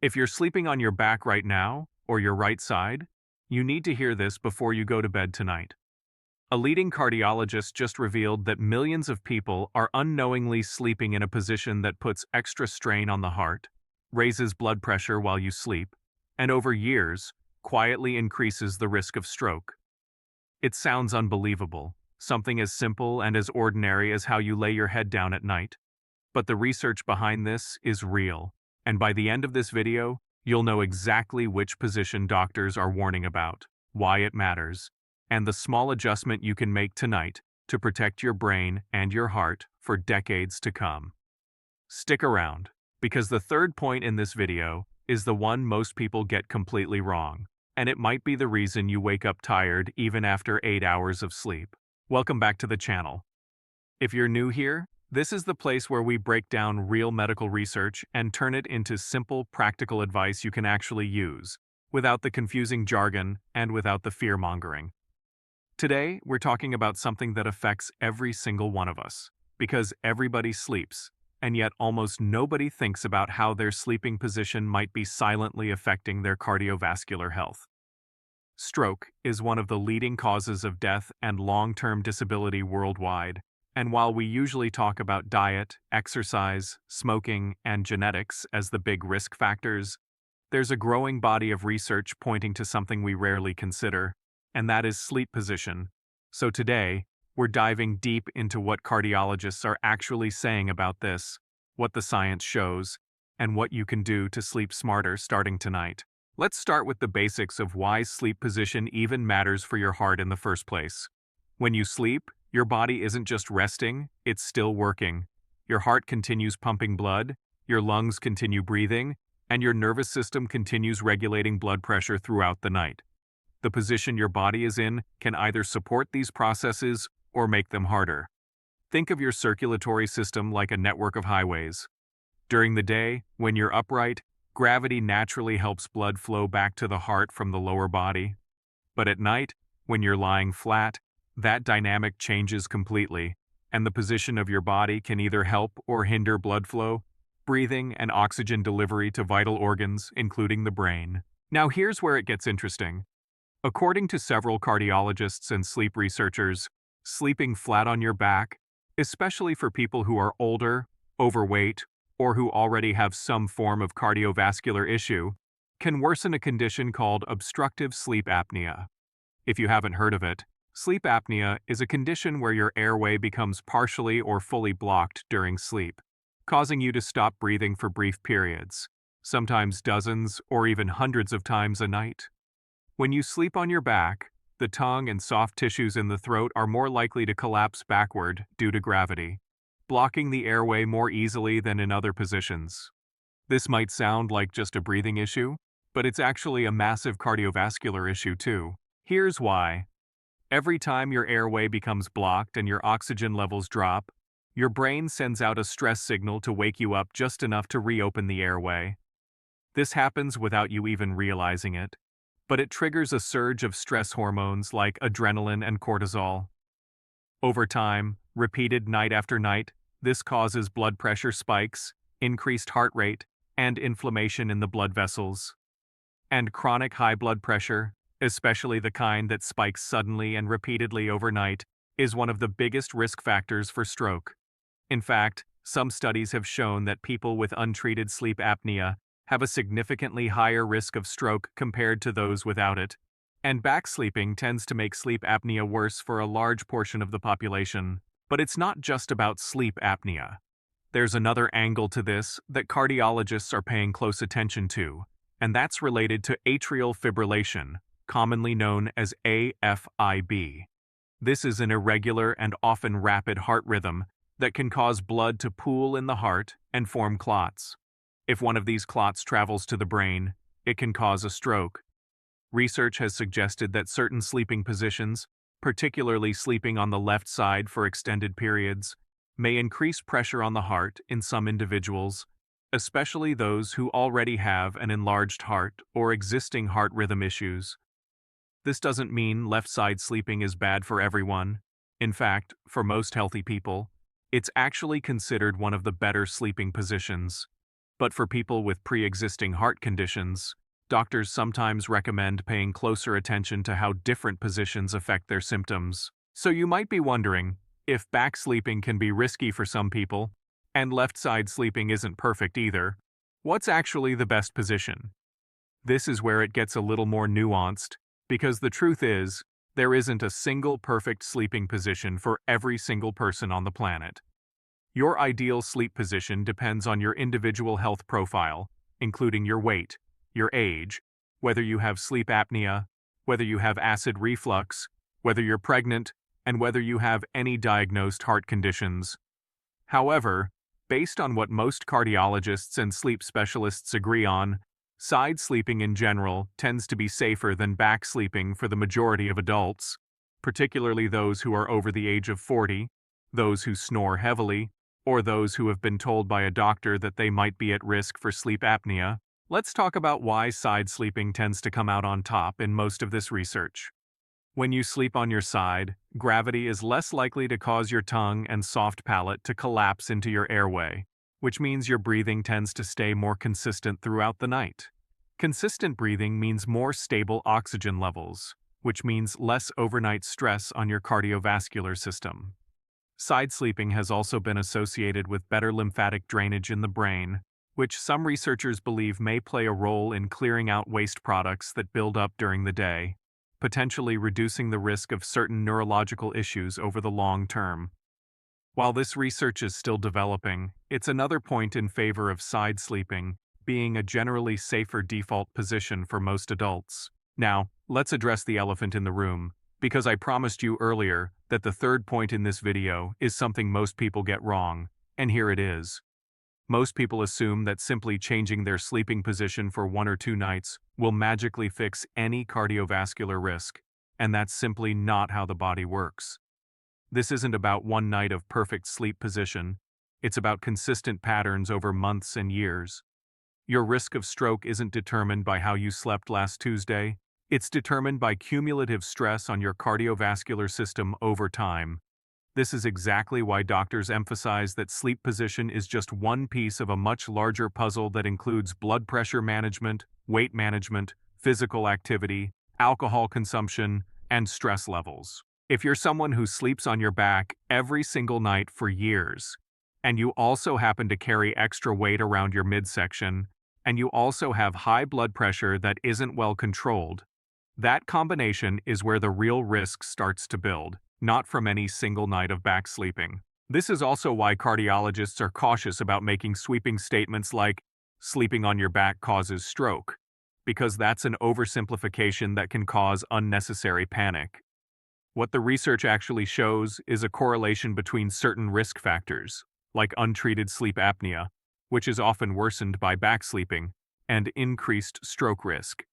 If you're sleeping on your back right now, or your right side, you need to hear this before you go to bed tonight. A leading cardiologist just revealed that millions of people are unknowingly sleeping in a position that puts extra strain on the heart, raises blood pressure while you sleep, and over years, quietly increases the risk of stroke. It sounds unbelievable, something as simple and as ordinary as how you lay your head down at night. But the research behind this is real, and by the end of this video, you'll know exactly which position doctors are warning about, why it matters, and the small adjustment you can make tonight to protect your brain and your heart for decades to come. Stick around, because the third point in this video is the one most people get completely wrong, and it might be the reason you wake up tired even after 8 hours of sleep. Welcome back to the channel. If you're new here, this is the place where we break down real medical research and turn it into simple, practical advice you can actually use, without the confusing jargon and without the fear-mongering. Today, we're talking about something that affects every single one of us, because everybody sleeps, and yet almost nobody thinks about how their sleeping position might be silently affecting their cardiovascular health. Stroke is one of the leading causes of death and long-term disability worldwide, and while we usually talk about diet, exercise, smoking, and genetics as the big risk factors, there's a growing body of research pointing to something we rarely consider, and that is sleep position. So today, we're diving deep into what cardiologists are actually saying about this, what the science shows, and what you can do to sleep smarter starting tonight. Let's start with the basics of why sleep position even matters for your heart in the first place. When you sleep, your body isn't just resting, it's still working. Your heart continues pumping blood, your lungs continue breathing, and your nervous system continues regulating blood pressure throughout the night. The position your body is in can either support these processes or make them harder. Think of your circulatory system like a network of highways. During the day, when you're upright, gravity naturally helps blood flow back to the heart from the lower body. But at night, when you're lying flat, that dynamic changes completely, and the position of your body can either help or hinder blood flow, breathing, and oxygen delivery to vital organs, including the brain. Now here's where it gets interesting. According to several cardiologists and sleep researchers, sleeping flat on your back, especially for people who are older, overweight, or who already have some form of cardiovascular issue, can worsen a condition called obstructive sleep apnea. If you haven't heard of it, sleep apnea is a condition where your airway becomes partially or fully blocked during sleep, causing you to stop breathing for brief periods, sometimes dozens or even hundreds of times a night. When you sleep on your back, the tongue and soft tissues in the throat are more likely to collapse backward due to gravity, blocking the airway more easily than in other positions. This might sound like just a breathing issue, but it's actually a massive cardiovascular issue too. Here's why. Every time your airway becomes blocked and your oxygen levels drop, your brain sends out a stress signal to wake you up just enough to reopen the airway. This happens without you even realizing it, but it triggers a surge of stress hormones like adrenaline and cortisol. Over time, repeated night after night, this causes blood pressure spikes, increased heart rate, and inflammation in the blood vessels. And chronic high blood pressure, especially the kind that spikes suddenly and repeatedly overnight, is one of the biggest risk factors for stroke. In fact, some studies have shown that people with untreated sleep apnea have a significantly higher risk of stroke compared to those without it, and back-sleeping tends to make sleep apnea worse for a large portion of the population. But it's not just about sleep apnea. There's another angle to this that cardiologists are paying close attention to, and that's related to atrial fibrillation, commonly known as AFib. This is an irregular and often rapid heart rhythm that can cause blood to pool in the heart and form clots. If one of these clots travels to the brain, it can cause a stroke. Research has suggested that certain sleeping positions, particularly sleeping on the left side for extended periods, may increase pressure on the heart in some individuals, especially those who already have an enlarged heart or existing heart rhythm issues. This doesn't mean left-side sleeping is bad for everyone. In fact, for most healthy people, it's actually considered one of the better sleeping positions. But for people with pre-existing heart conditions, doctors sometimes recommend paying closer attention to how different positions affect their symptoms. So you might be wondering, if back sleeping can be risky for some people, and left side sleeping isn't perfect either, what's actually the best position? This is where it gets a little more nuanced, because the truth is, there isn't a single perfect sleeping position for every single person on the planet. Your ideal sleep position depends on your individual health profile, including your weight, your age, whether you have sleep apnea, whether you have acid reflux, whether you're pregnant, and whether you have any diagnosed heart conditions. However, based on what most cardiologists and sleep specialists agree on, side sleeping in general tends to be safer than back sleeping for the majority of adults, particularly those who are over the age of 40, those who snore heavily, or those who have been told by a doctor that they might be at risk for sleep apnea. Let's talk about why side sleeping tends to come out on top in most of this research. When you sleep on your side, gravity is less likely to cause your tongue and soft palate to collapse into your airway, which means your breathing tends to stay more consistent throughout the night. Consistent breathing means more stable oxygen levels, which means less overnight stress on your cardiovascular system. Side sleeping has also been associated with better lymphatic drainage in the brain, which some researchers believe may play a role in clearing out waste products that build up during the day, potentially reducing the risk of certain neurological issues over the long term. While this research is still developing, it's another point in favor of side sleeping being a generally safer default position for most adults. Now, let's address the elephant in the room, because I promised you earlier that the third point in this video is something most people get wrong, and here it is. Most people assume that simply changing their sleeping position for 1 or 2 nights will magically fix any cardiovascular risk, and that's simply not how the body works. This isn't about one night of perfect sleep position, it's about consistent patterns over months and years. Your risk of stroke isn't determined by how you slept last Tuesday, it's determined by cumulative stress on your cardiovascular system over time. This is exactly why doctors emphasize that sleep position is just one piece of a much larger puzzle that includes blood pressure management, weight management, physical activity, alcohol consumption, and stress levels. If you're someone who sleeps on your back every single night for years, and you also happen to carry extra weight around your midsection, and you also have high blood pressure that isn't well controlled, that combination is where the real risk starts to build, not from any single night of back sleeping. This is also why cardiologists are cautious about making sweeping statements like, sleeping on your back causes stroke, because that's an oversimplification that can cause unnecessary panic. What the research actually shows is a correlation between certain risk factors, like untreated sleep apnea, which is often worsened by back sleeping, and increased stroke risk.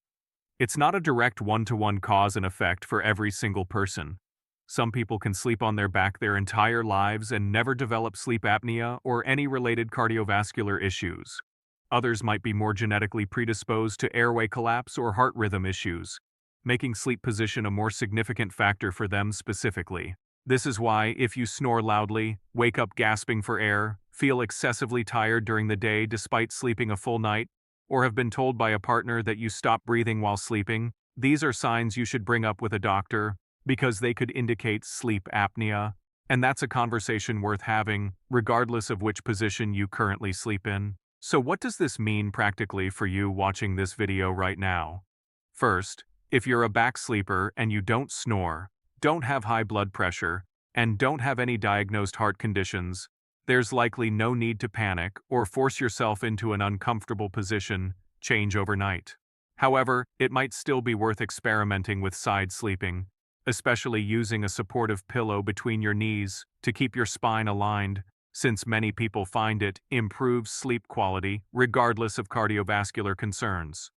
It's not a direct one-to-one cause and effect for every single person. Some people can sleep on their back their entire lives and never develop sleep apnea or any related cardiovascular issues. Others might be more genetically predisposed to airway collapse or heart rhythm issues, making sleep position a more significant factor for them specifically. This is why, if you snore loudly, wake up gasping for air, feel excessively tired during the day despite sleeping a full night, or have been told by a partner that you stop breathing while sleeping, these are signs you should bring up with a doctor, because they could indicate sleep apnea, and that's a conversation worth having, regardless of which position you currently sleep in. So what does this mean practically for you watching this video right now? First, if you're a back sleeper and you don't snore, don't have high blood pressure, and don't have any diagnosed heart conditions, there's likely no need to panic or force yourself into an uncomfortable position, change overnight. However, it might still be worth experimenting with side sleeping, especially using a supportive pillow between your knees to keep your spine aligned, since many people find it improves sleep quality regardless of cardiovascular concerns.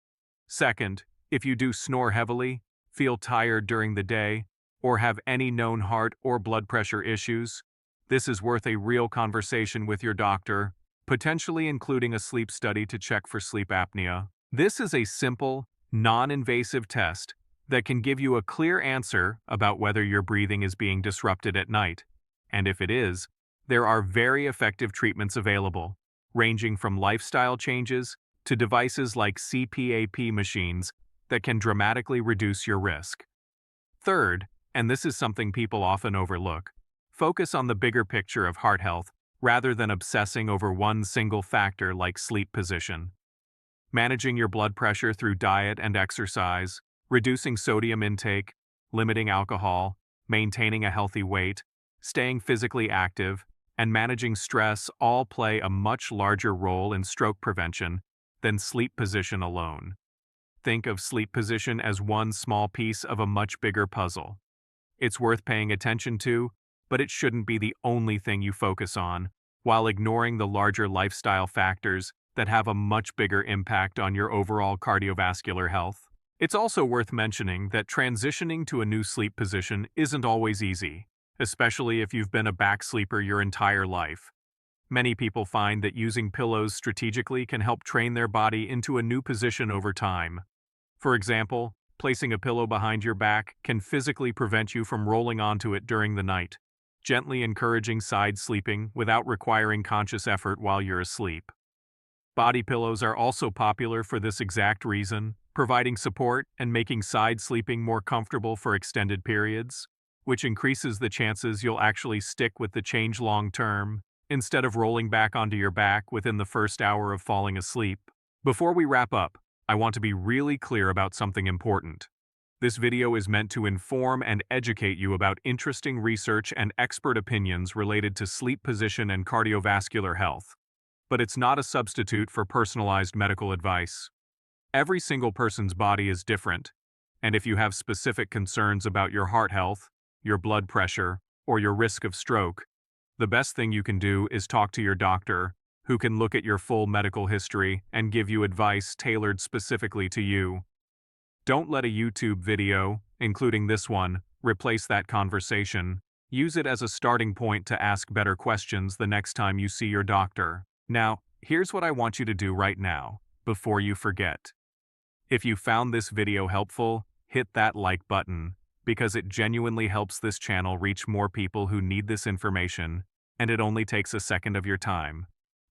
Second, if you do snore heavily, feel tired during the day, or have any known heart or blood pressure issues, this is worth a real conversation with your doctor, potentially including a sleep study to check for sleep apnea. This is a simple, non-invasive test that can give you a clear answer about whether your breathing is being disrupted at night, and if it is, there are very effective treatments available. ranging from lifestyle changes to devices like CPAP machines that can dramatically reduce your risk. Third, and this is something people often overlook, focus on the bigger picture of heart health rather than obsessing over one single factor like sleep position. Managing your blood pressure through diet and exercise, reducing sodium intake, limiting alcohol, maintaining a healthy weight, staying physically active, and managing stress all play a much larger role in stroke prevention than sleep position alone. Think of sleep position as one small piece of a much bigger puzzle. It's worth paying attention to, but it shouldn't be the only thing you focus on, while ignoring the larger lifestyle factors that have a much bigger impact on your overall cardiovascular health. It's also worth mentioning that transitioning to a new sleep position isn't always easy, especially if you've been a back sleeper your entire life. Many people find that using pillows strategically can help train their body into a new position over time. For example, placing a pillow behind your back can physically prevent you from rolling onto it during the night, gently encouraging side sleeping without requiring conscious effort while you're asleep. Body pillows are also popular for this exact reason, providing support and making side sleeping more comfortable for extended periods, which increases the chances you'll actually stick with the change long term, instead of rolling back onto your back within the first hour of falling asleep. Before we wrap up, I want to be really clear about something important. This video is meant to inform and educate you about interesting research and expert opinions related to sleep position and cardiovascular health. But it's not a substitute for personalized medical advice. Every single person's body is different, and if you have specific concerns about your heart health, your blood pressure, or your risk of stroke, the best thing you can do is talk to your doctor, who can look at your full medical history and give you advice tailored specifically to you. Don't let a YouTube video, including this one, replace that conversation. Use it as a starting point to ask better questions the next time you see your doctor. Now, here's what I want you to do right now, before you forget. If you found this video helpful, hit that like button, because it genuinely helps this channel reach more people who need this information, and it only takes a second of your time.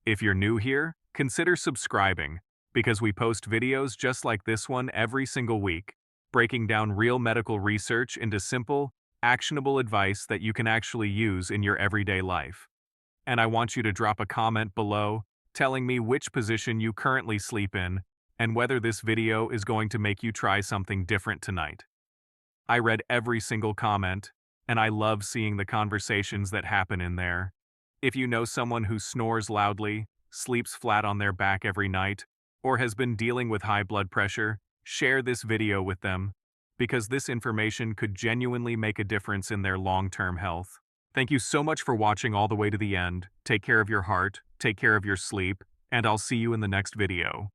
If you're new here, consider subscribing, because we post videos just like this one every single week, breaking down real medical research into simple, actionable advice that you can actually use in your everyday life. And I want you to drop a comment below telling me which position you currently sleep in and whether this video is going to make you try something different tonight. I read every single comment, and I love seeing the conversations that happen in there. If you know someone who snores loudly, sleeps flat on their back every night, or has been dealing with high blood pressure, share this video with them, because this information could genuinely make a difference in their long-term health. Thank you so much for watching all the way to the end. Take care of your heart, take care of your sleep, and I'll see you in the next video.